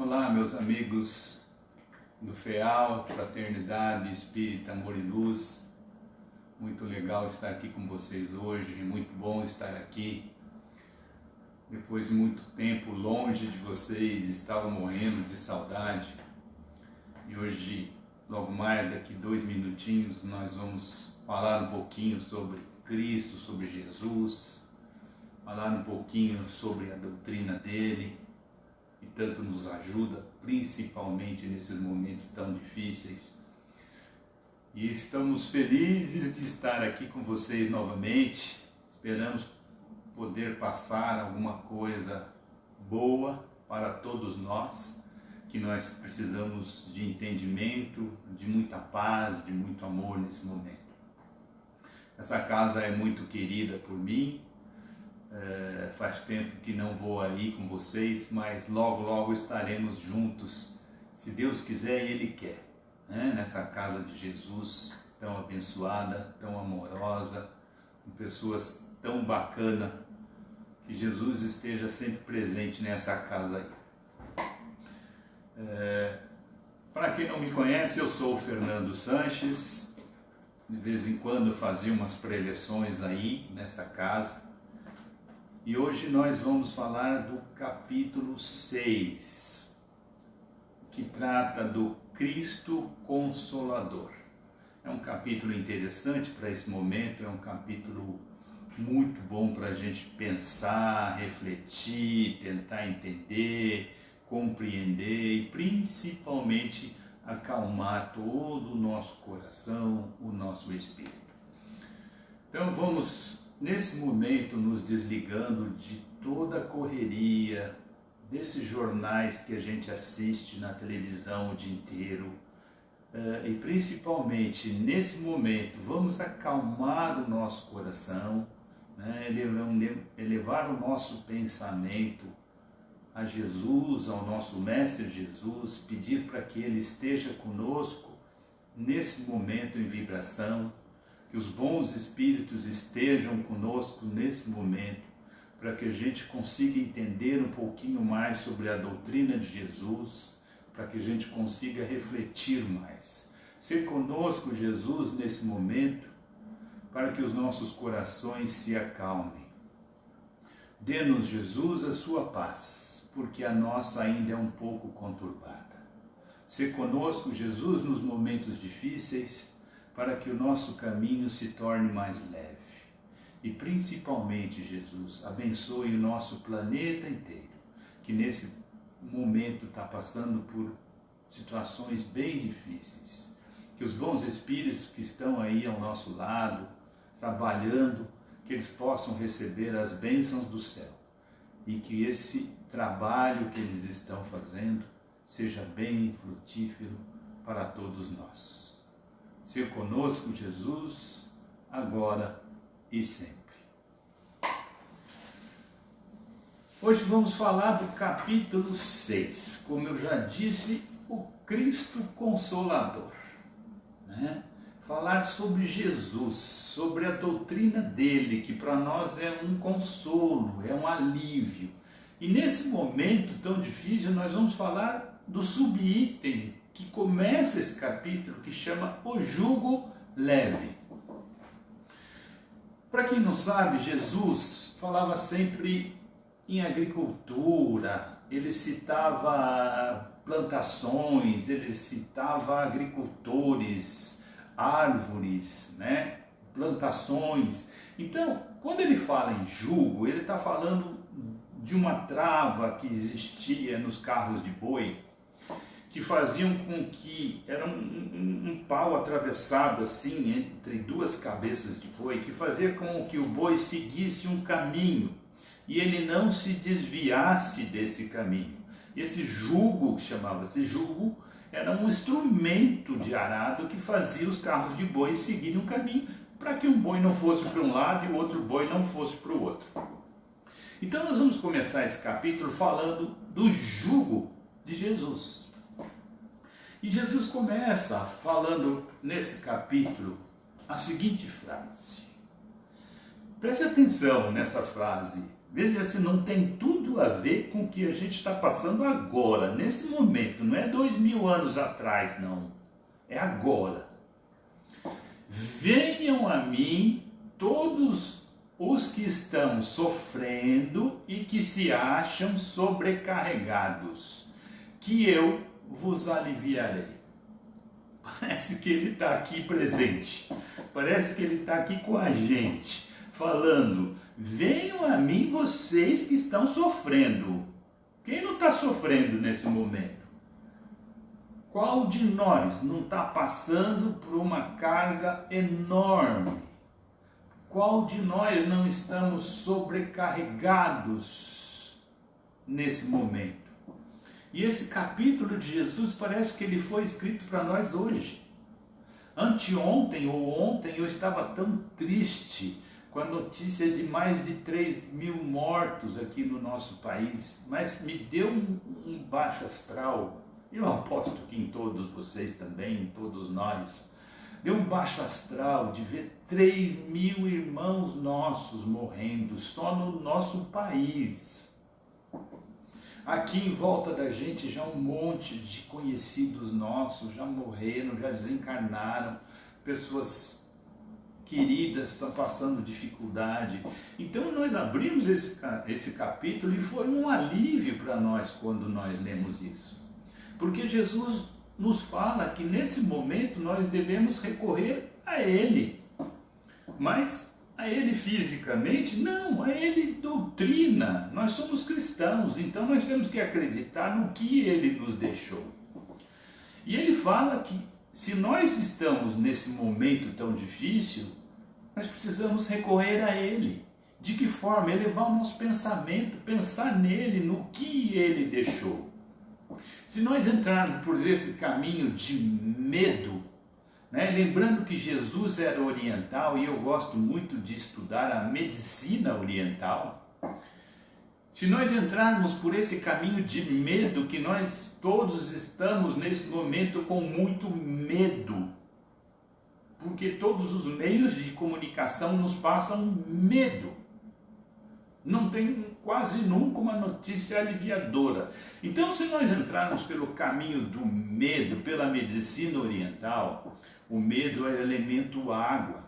Olá, meus amigos do FEAL, Fraternidade Espírita Amor e Luz. Muito legal estar aqui com vocês hoje, muito bom estar aqui. Depois de muito tempo longe de vocês, estava morrendo de saudade. E hoje, logo mais, daqui 2 minutinhos, nós vamos falar um pouquinho sobre Cristo, sobre Jesus, falar um pouquinho sobre a doutrina dele, que tanto nos ajuda, principalmente nesses momentos tão difíceis. E estamos felizes de estar aqui com vocês novamente. Esperamos poder passar alguma coisa boa para todos nós, que nós precisamos de entendimento, de muita paz, de muito amor nesse momento. Essa casa é muito querida por mim. Faz tempo que não vou aí com vocês, mas logo estaremos juntos, se Deus quiser e Ele quer, né? Nessa casa de Jesus, tão abençoada, tão amorosa, com pessoas tão bacanas, que Jesus esteja sempre presente nessa casa aí. Para quem não me conhece, eu sou o Fernando Sanches. De vez em quando eu fazia umas preleções aí nesta casa. E hoje nós vamos falar do capítulo 6, que trata do Cristo Consolador. É um capítulo interessante para esse momento, é um capítulo muito bom para a gente pensar, refletir, tentar entender, compreender e principalmente acalmar todo o nosso coração, o nosso espírito. Então vamos, nesse momento, nos desligando de toda a correria, desses jornais que a gente assiste na televisão o dia inteiro, e principalmente nesse momento, vamos acalmar o nosso coração, né? Elevar o nosso pensamento a Jesus, ao nosso Mestre Jesus, pedir para que Ele esteja conosco nesse momento em vibração, que os bons espíritos estejam conosco nesse momento, para que a gente consiga entender um pouquinho mais sobre a doutrina de Jesus, para que a gente consiga refletir mais. Ser conosco, Jesus, nesse momento, para que os nossos corações se acalmem. Dê-nos, Jesus, a sua paz, porque a nossa ainda é um pouco conturbada. Ser conosco, Jesus, nos momentos difíceis, para que o nosso caminho se torne mais leve. E principalmente, Jesus, abençoe o nosso planeta inteiro, que nesse momento está passando por situações bem difíceis. Que os bons espíritos que estão aí ao nosso lado, trabalhando, que eles possam receber as bênçãos do céu. E que esse trabalho que eles estão fazendo seja bem frutífero para todos nós. Ser conosco, Jesus, agora e sempre. Hoje vamos falar do capítulo 6, como eu já disse, o Cristo Consolador, né? Falar sobre Jesus, sobre a doutrina dele, que para nós é um consolo, é um alívio. E nesse momento tão difícil, nós vamos falar do subitem que começa esse capítulo, que chama O Jugo Leve. Para quem não sabe, Jesus falava sempre em agricultura, ele citava plantações, ele citava agricultores, árvores, né? Plantações. Então, quando ele fala em jugo, ele está falando de uma trava que existia nos carros de boi, que faziam com que era um pau atravessado assim entre 2 cabeças de boi, que fazia com que o boi seguisse um caminho e ele não se desviasse desse caminho. Esse jugo, chamava-se jugo, era um instrumento de arado que fazia os carros de boi seguirem um caminho para que um boi não fosse para um lado e o outro boi não fosse para o outro. Então nós vamos começar esse capítulo falando do jugo de Jesus. E Jesus começa falando nesse capítulo a seguinte frase. Preste atenção nessa frase Veja se não tem tudo a ver com o que a gente está passando agora, nesse momento. Não é 2000 anos atrás, não. É agora. Venham a mim todos os que estão sofrendo e que se acham sobrecarregados, que eu vos aliviarei. Parece que ele está aqui presente. Parece que ele está aqui com a gente, falando: venham a mim vocês que estão sofrendo. Quem não está sofrendo nesse momento? Qual de nós não está passando por uma carga enorme? Qual de nós não estamos sobrecarregados nesse momento? E esse capítulo de Jesus parece que ele foi escrito para nós hoje. Anteontem ou ontem eu estava tão triste com a notícia de mais de 3.000 mortos aqui no nosso país, mas me deu um baixo astral. Eu aposto que em todos vocês também, em todos nós, deu um baixo astral de ver 3.000 irmãos nossos morrendo só no nosso país. Aqui em volta da gente já um monte de conhecidos nossos já morreram, já desencarnaram, pessoas queridas estão passando dificuldade. Então nós abrimos esse capítulo e foi um alívio para nós quando nós lemos isso. Porque Jesus nos fala que nesse momento nós devemos recorrer a Ele. Mas a Ele fisicamente? Não, a Ele doutrina. Nós somos cristãos, então nós temos que acreditar no que Ele nos deixou. E Ele fala que se nós estamos nesse momento tão difícil, nós precisamos recorrer a Ele. De que forma? Elevar o nosso pensamento, pensar nele, no que Ele deixou. Se nós entrarmos por esse caminho de medo, né, lembrando que Jesus era oriental e eu gosto muito de estudar a medicina oriental, se nós entrarmos por esse caminho de medo, que nós todos estamos nesse momento com muito medo, porque todos os meios de comunicação nos passam medo. Não tem quase nunca uma notícia aliviadora. Então, se nós entrarmos pelo caminho do medo, pela medicina oriental, o medo é elemento água.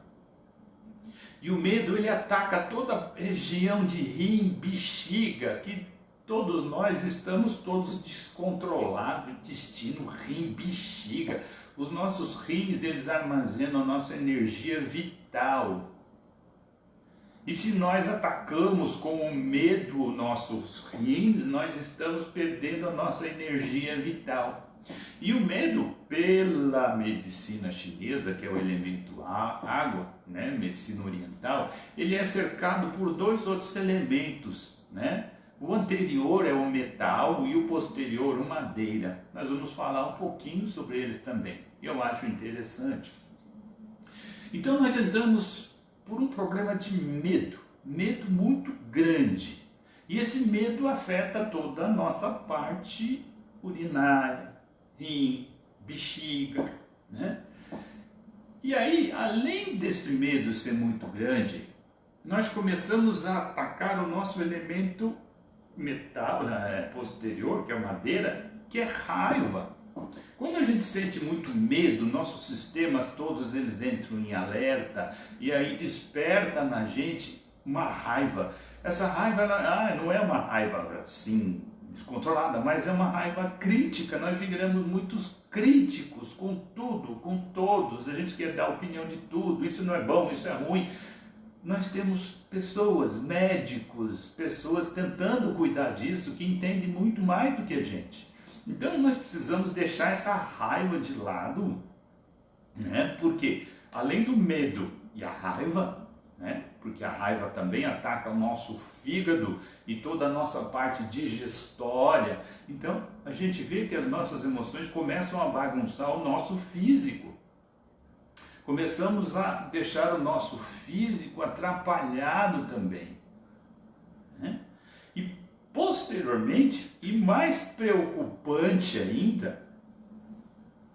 E o medo, ele ataca toda a região de rim, bexiga, que todos nós estamos todos descontrolados, intestino, rim, bexiga. Os nossos rins, eles armazenam a nossa energia vital. E se nós atacamos com o medo nossos rins, nós estamos perdendo a nossa energia vital. E o medo, pela medicina chinesa, que é o elemento água, né, medicina oriental, ele é cercado por dois outros elementos, né? O anterior é o metal e o posterior o madeira. Nós vamos falar um pouquinho sobre eles também. Eu acho interessante. Então nós entramos por um problema de medo muito grande. E esse medo afeta toda a nossa parte urinária, rim, bexiga, né? E aí, além desse medo ser muito grande, nós começamos a atacar o nosso elemento metal, posterior, que é a madeira, que é raiva. Quando a gente sente muito medo, nossos sistemas todos eles entram em alerta e aí desperta na gente uma raiva. Essa raiva ela, não é uma raiva assim descontrolada, mas é uma raiva crítica. Nós viramos muitos críticos com tudo, com todos. A gente quer dar opinião de tudo. Isso não é bom, isso é ruim. Nós temos pessoas, médicos, pessoas tentando cuidar disso que entendem muito mais do que a gente. Então nós precisamos deixar essa raiva de lado, né? Porque além do medo e a raiva, né? Porque a raiva também ataca o nosso fígado e toda a nossa parte digestória. Então a gente vê que as nossas emoções começam a bagunçar o nosso físico. Começamos a deixar o nosso físico atrapalhado também, né? E posteriormente, e mais preocupante ainda,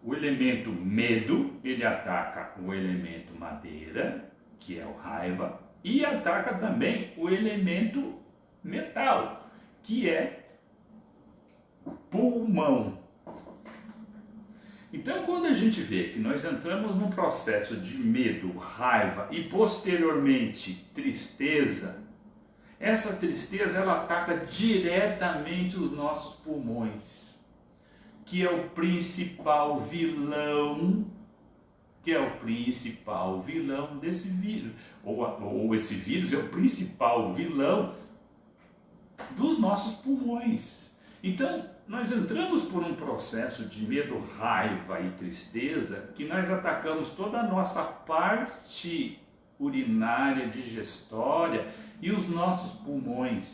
o elemento medo, ele ataca o elemento madeira, que é o raiva, e ataca também o elemento metal, que é pulmão. Então, quando a gente vê que nós entramos num processo de medo, raiva e posteriormente tristeza, essa tristeza ela ataca diretamente os nossos pulmões, que é o principal vilão, desse vírus, ou esse vírus é o principal vilão dos nossos pulmões. Então, nós entramos por um processo de medo, raiva e tristeza, que nós atacamos toda a nossa parte urinária, digestória e os nossos pulmões.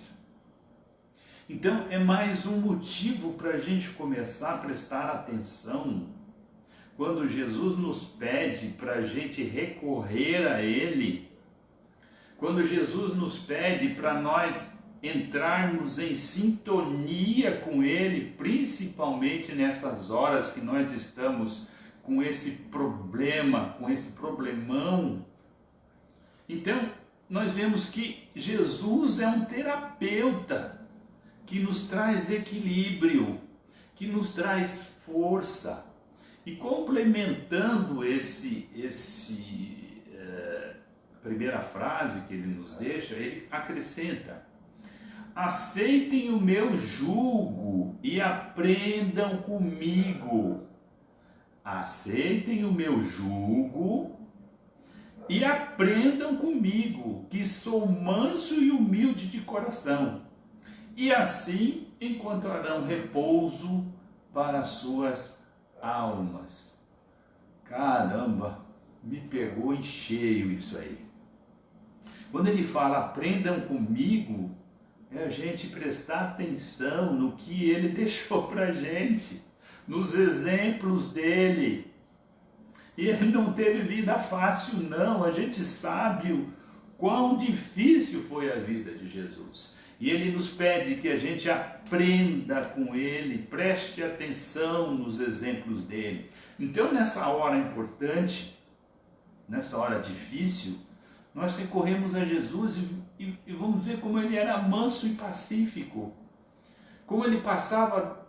Então, é mais um motivo para a gente começar a prestar atenção quando Jesus nos pede para a gente recorrer a Ele, quando Jesus nos pede para nós entrarmos em sintonia com Ele, principalmente nessas horas que nós estamos com esse problema, com esse problemão. Então, nós vemos que Jesus é um terapeuta que nos traz equilíbrio, que nos traz força. E complementando primeira frase que ele nos deixa, ele acrescenta: aceitem o meu jugo e aprendam comigo. Aceitem o meu jugo e aprendam comigo, que sou manso e humilde de coração, e assim encontrarão repouso para as suas almas. Caramba, me pegou em cheio isso aí. Quando ele fala aprendam comigo, é a gente prestar atenção no que ele deixou para a gente, nos exemplos dele. E ele não teve vida fácil não, a gente sabe o quão difícil foi a vida de Jesus. E ele nos pede que a gente aprenda com ele, preste atenção nos exemplos dele. Então, nessa hora importante, nessa hora difícil, nós recorremos a Jesus e vamos ver como ele era manso e pacífico, como ele passava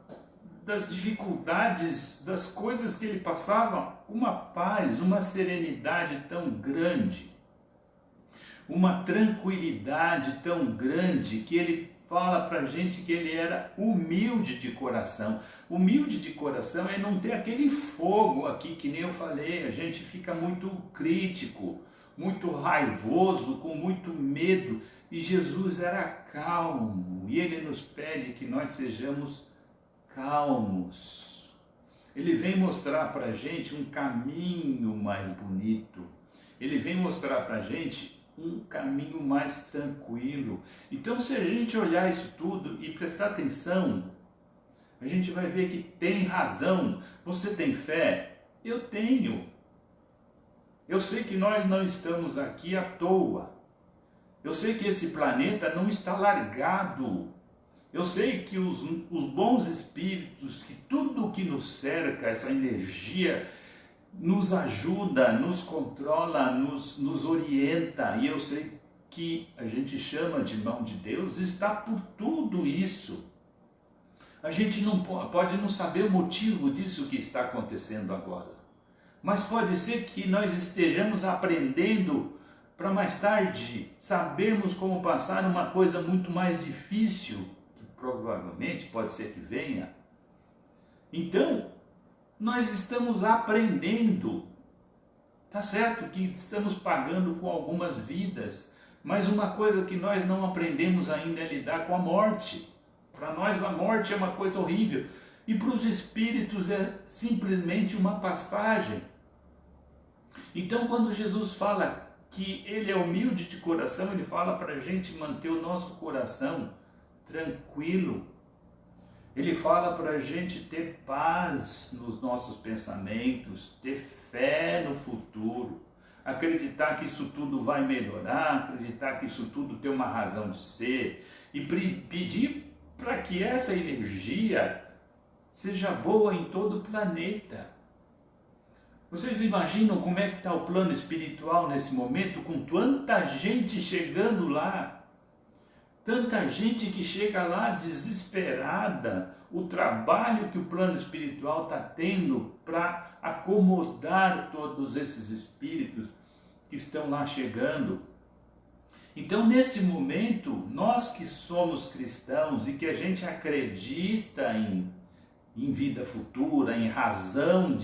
das dificuldades, das coisas que ele passava, uma paz, uma serenidade tão grande, uma tranquilidade tão grande, que ele fala para a gente que ele era humilde de coração. Humilde de coração é não ter aquele fogo aqui, que nem eu falei, a gente fica muito crítico, muito raivoso, com muito medo, e Jesus era calmo, e ele nos pede que nós sejamos calmos. Ele vem mostrar para a gente um caminho mais bonito, ele vem mostrar para a gente um caminho mais tranquilo. Então, se a gente olhar isso tudo e prestar atenção, a gente vai ver que tem razão. Você tem fé? Eu tenho. Eu sei que nós não estamos aqui à toa. Eu sei que esse planeta não está largado. Eu sei que os bons espíritos, que tudo que nos cerca, essa energia, nos ajuda, nos controla, nos orienta. E eu sei que a gente chama de mão de Deus, está por tudo isso. A gente não pode não saber o motivo disso que está acontecendo agora. Mas pode ser que nós estejamos aprendendo para mais tarde sabermos como passar uma coisa muito mais difícil, que provavelmente pode ser que venha. Então, nós estamos aprendendo. Tá certo que estamos pagando com algumas vidas, mas uma coisa que nós não aprendemos ainda é lidar com a morte. Para nós a morte é uma coisa horrível, e para os espíritos é simplesmente uma passagem. Então, quando Jesus fala que ele é humilde de coração, ele fala para a gente manter o nosso coração tranquilo. Ele fala para a gente ter paz nos nossos pensamentos, ter fé no futuro, acreditar que isso tudo vai melhorar, acreditar que isso tudo tem uma razão de ser, e pedir para que essa energia seja boa em todo o planeta. Vocês imaginam como é que está o plano espiritual nesse momento, com tanta gente chegando lá? Tanta gente que chega lá desesperada, o trabalho que o plano espiritual está tendo para acomodar todos esses espíritos que estão lá chegando. Então, nesse momento, nós que somos cristãos e que a gente acredita em vida futura, em razão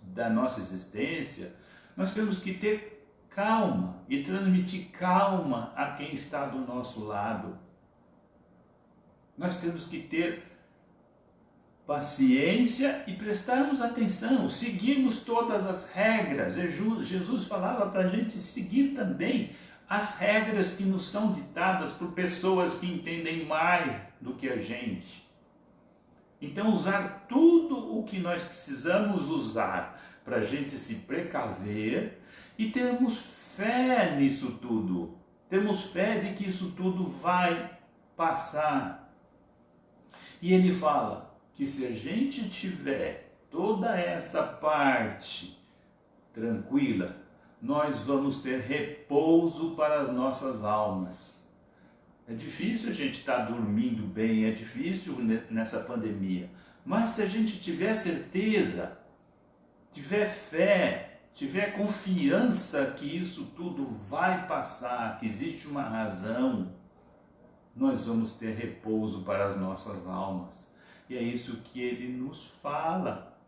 da nossa existência, nós temos que ter calma e transmitir calma a quem está do nosso lado. Nós temos que ter paciência e prestarmos atenção, seguirmos todas as regras. Jesus falava para a gente seguir também as regras que nos são ditadas por pessoas que entendem mais do que a gente. Então, usar tudo o que nós precisamos usar para a gente se precaver e termos fé nisso tudo. Temos fé de que isso tudo vai passar. E ele fala que se a gente tiver toda essa parte tranquila, nós vamos ter repouso para as nossas almas. É difícil a gente estar dormindo bem, é difícil nessa pandemia. Mas se a gente tiver certeza, tiver fé, tiver confiança que isso tudo vai passar, que existe uma razão, nós vamos ter repouso para as nossas almas. E é isso que ele nos fala.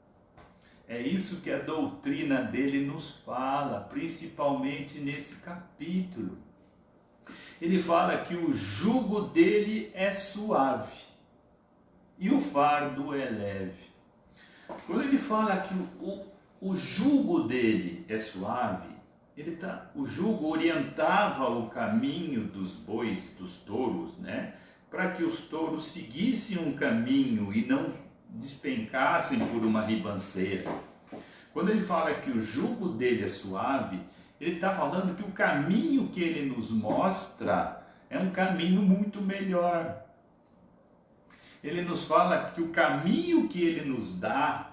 É isso que a doutrina dele nos fala, principalmente nesse capítulo. Ele fala que o jugo dele é suave e o fardo é leve. Quando ele fala que o jugo dele é suave, o jugo orientava o caminho dos bois, dos touros, né? Para que os touros seguissem um caminho e não despencassem por uma ribanceira. Quando ele fala que o jugo dele é suave, ele está falando que o caminho que ele nos mostra é um caminho muito melhor. Ele nos fala que o caminho que ele nos dá,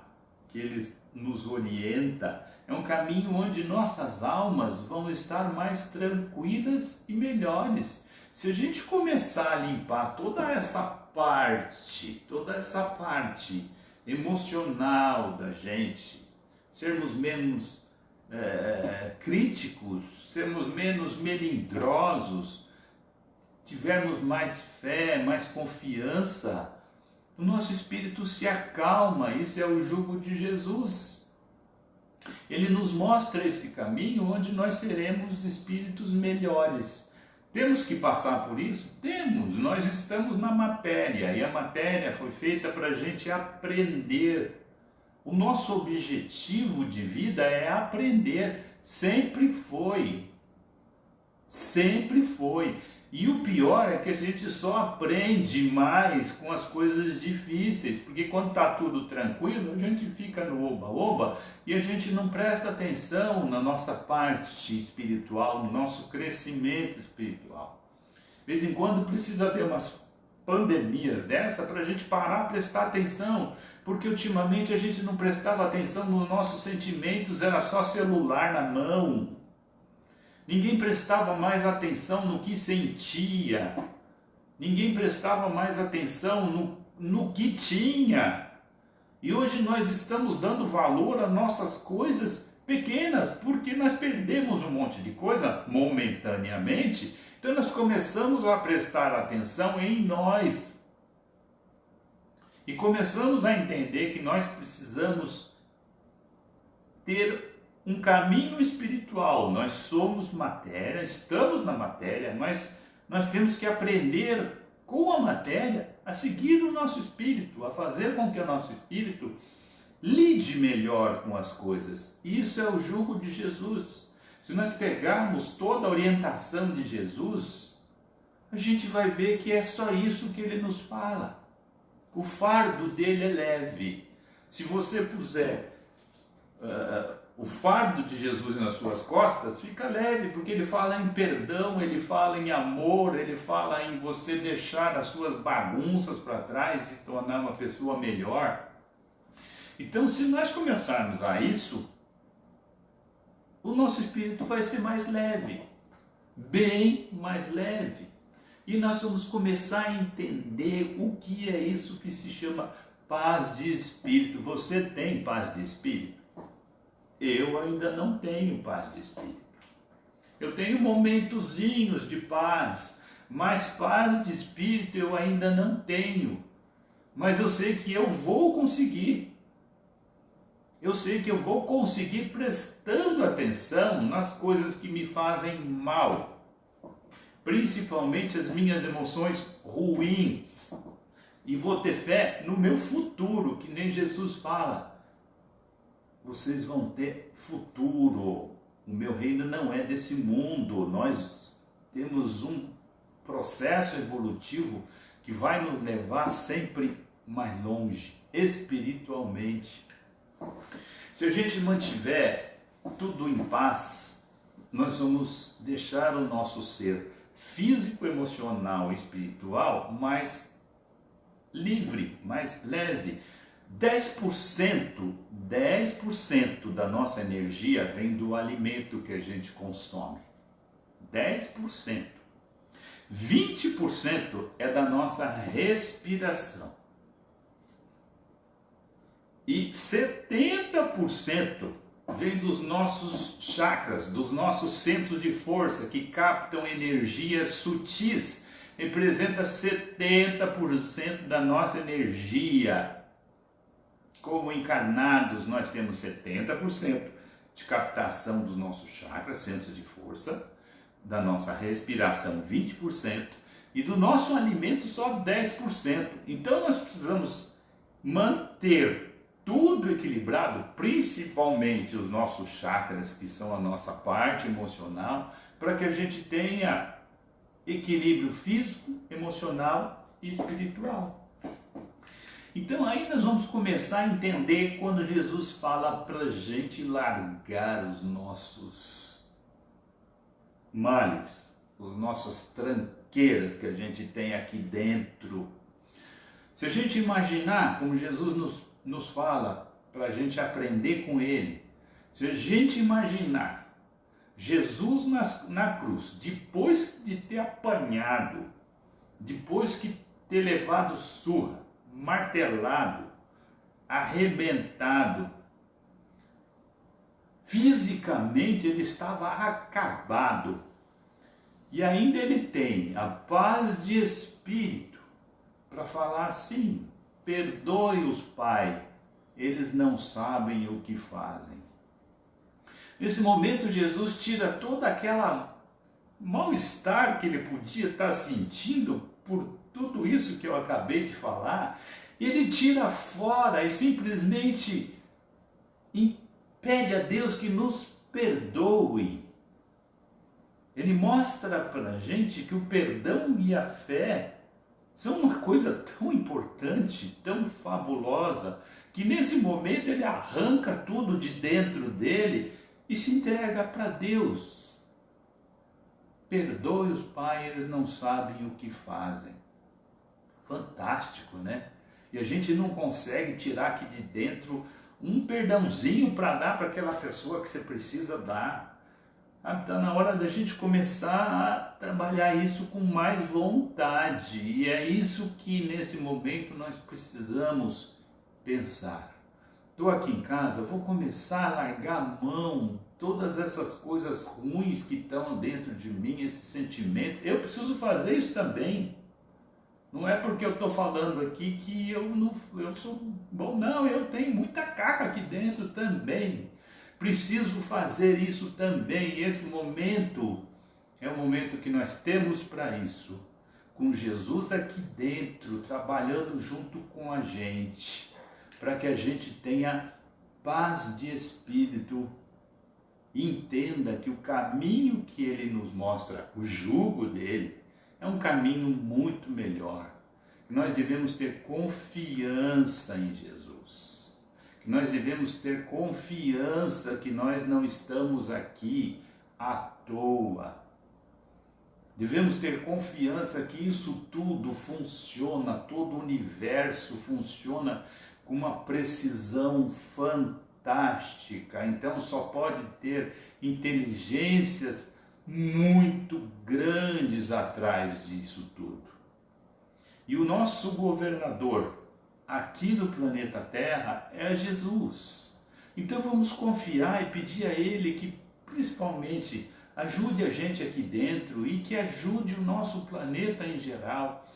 que ele nos orienta, é um caminho onde nossas almas vão estar mais tranquilas e melhores. Se a gente começar a limpar toda essa parte emocional da gente, sermos menos críticos, sermos menos melindrosos, tivermos mais fé, mais confiança, o nosso espírito se acalma. Isso é o jugo de Jesus. Ele nos mostra esse caminho onde nós seremos espíritos melhores. Temos que passar por isso? Temos. Nós estamos na matéria e a matéria foi feita para a gente aprender. O nosso objetivo de vida é aprender. Sempre foi. Sempre foi. E o pior é que a gente só aprende mais com as coisas difíceis, porque quando está tudo tranquilo, a gente fica no oba-oba e a gente não presta atenção na nossa parte espiritual, no nosso crescimento espiritual. De vez em quando precisa haver umas pandemias dessa para a gente parar a prestar atenção, porque ultimamente a gente não prestava atenção nos nossos sentimentos, era só celular na mão. Ninguém prestava mais atenção no que sentia. Ninguém prestava mais atenção no que tinha. E hoje nós estamos dando valor às nossas coisas pequenas, porque nós perdemos um monte de coisa momentaneamente. Então nós começamos a prestar atenção em nós. E começamos a entender que nós precisamos ter um caminho espiritual. Nós somos matéria, estamos na matéria, mas nós temos que aprender com a matéria a seguir o nosso espírito, a fazer com que o nosso espírito lide melhor com as coisas. Isso é o jugo de Jesus. Se nós pegarmos toda a orientação de Jesus, a gente vai ver que é só isso que ele nos fala. O fardo dele é leve. Se você puser o fardo de Jesus nas suas costas, fica leve, porque ele fala em perdão, ele fala em amor, ele fala em você deixar as suas bagunças para trás e se tornar uma pessoa melhor. Então, se nós começarmos a isso, o nosso espírito vai ser mais leve, bem mais leve. E nós vamos começar a entender o que é isso que se chama paz de espírito. Você tem paz de espírito? Eu ainda não tenho paz de espírito. Eu tenho momentozinhos de paz, mas paz de espírito eu ainda não tenho. Mas eu sei que eu vou conseguir. Eu sei que eu vou conseguir prestando atenção nas coisas que me fazem mal. Principalmente as minhas emoções ruins. E vou ter fé no meu futuro, que nem Jesus fala. Vocês vão ter futuro. O meu reino não é desse mundo. Nós temos um processo evolutivo que vai nos levar sempre mais longe, espiritualmente. Se a gente mantiver tudo em paz, nós vamos deixar o nosso ser físico, emocional e espiritual mais livre, mais leve. 10% da nossa energia vem do alimento que a gente consome. 10%. 20% é da nossa respiração. E 70% vem dos nossos chakras, dos nossos centros de força que captam energias sutis. Representa 70% da nossa energia. Como encarnados, nós temos 70% de captação dos nossos chakras, centros de força, da nossa respiração 20% e do nosso alimento só 10%. Então nós precisamos manter tudo equilibrado, principalmente os nossos chakras, que são a nossa parte emocional, para que a gente tenha equilíbrio físico, emocional e espiritual. Então aí nós vamos começar a entender quando Jesus fala para a gente largar os nossos males, as nossas tranqueiras que a gente tem aqui dentro. Se a gente imaginar, como Jesus nos fala, para a gente aprender com Ele, se a gente imaginar Jesus na cruz, depois de ter apanhado, depois de ter levado surra, martelado, arrebentado, fisicamente ele estava acabado, e ainda ele tem a paz de espírito para falar assim: perdoe-os, Pai, eles não sabem o que fazem. Nesse momento Jesus tira toda aquela mal-estar que ele podia estar sentindo por tudo isso que eu acabei de falar, ele tira fora e simplesmente pede a Deus que nos perdoe. Ele mostra para a gente que o perdão e a fé são uma coisa tão importante, tão fabulosa, que nesse momento ele arranca tudo de dentro dele e se entrega para Deus. Perdoe-os, Pai, eles não sabem o que fazem. Fantástico, né? E a gente não consegue tirar aqui de dentro um perdãozinho para dar para aquela pessoa que você precisa dar. Está na hora da gente começar a trabalhar isso com mais vontade. E é isso que nesse momento nós precisamos pensar. Estou aqui em casa, vou começar a largar a mão todas essas coisas ruins que estão dentro de mim, esses sentimentos. Eu preciso fazer isso também. Não é porque eu estou falando aqui que eu sou bom, não, eu tenho muita caca aqui dentro também. Preciso fazer isso também. Esse momento é o momento que nós temos para isso. Com Jesus aqui dentro, trabalhando junto com a gente, para que a gente tenha paz de espírito. Entenda que o caminho que ele nos mostra, o jugo dele, é um caminho muito melhor. Nós devemos ter confiança em Jesus. Nós devemos ter confiança que nós não estamos aqui à toa. Devemos ter confiança que isso tudo funciona, todo o universo funciona com uma precisão fantástica. Então só pode ter inteligências muito grandes atrás disso tudo. E o nosso governador aqui do planeta Terra é Jesus. Então vamos confiar e pedir a Ele que, principalmente, ajude a gente aqui dentro e que ajude o nosso planeta em geral,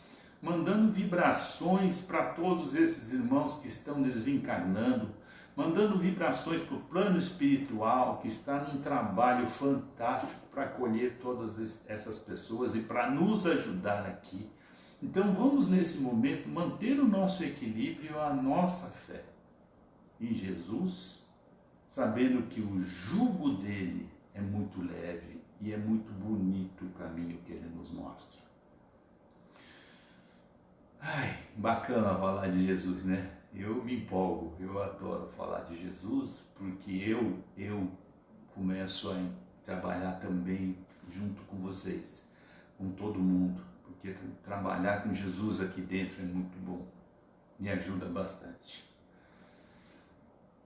mandando vibrações para todos esses irmãos que estão desencarnando, mandando vibrações para o plano espiritual, que está num trabalho fantástico para acolher todas essas pessoas e para nos ajudar aqui. Então vamos nesse momento manter o nosso equilíbrio, a nossa fé em Jesus, sabendo que o jugo dele é muito leve e é muito bonito o caminho que ele nos mostra. Ai, bacana falar de Jesus, né? Eu me empolgo, eu adoro falar de Jesus, porque eu começo a trabalhar também junto com vocês, com todo mundo, porque trabalhar com Jesus aqui dentro é muito bom, me ajuda bastante.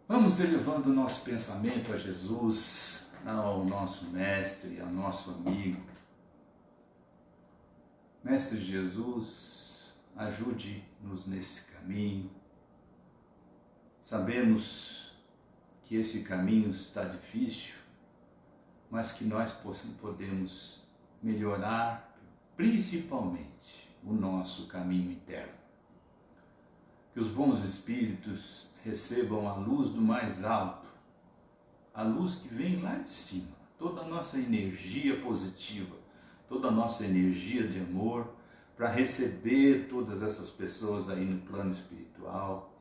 Vamos elevando o nosso pensamento a Jesus, ao nosso mestre, ao nosso amigo. Mestre Jesus, ajude-nos nesse caminho. Sabemos que esse caminho está difícil, mas que nós podemos melhorar principalmente o nosso caminho interno. Que os bons espíritos recebam a luz do mais alto, a luz que vem lá de cima, toda a nossa energia positiva, toda a nossa energia de amor, para receber todas essas pessoas aí no plano espiritual,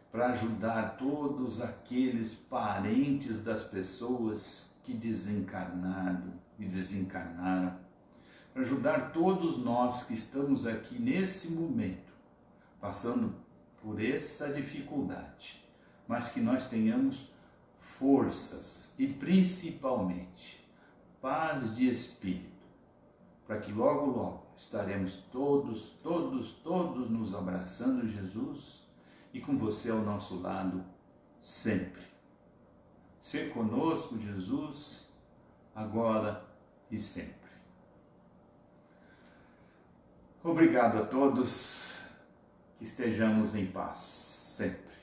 para ajudar todos aqueles parentes das pessoas que desencarnaram, para ajudar todos nós que estamos aqui nesse momento, passando por essa dificuldade, mas que nós tenhamos forças e principalmente paz de espírito, para que logo estaremos todos nos abraçando Jesus e com você ao nosso lado sempre. Ser conosco, Jesus, agora e sempre. Obrigado a todos, que estejamos em paz sempre.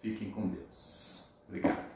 Fiquem com Deus. Obrigado.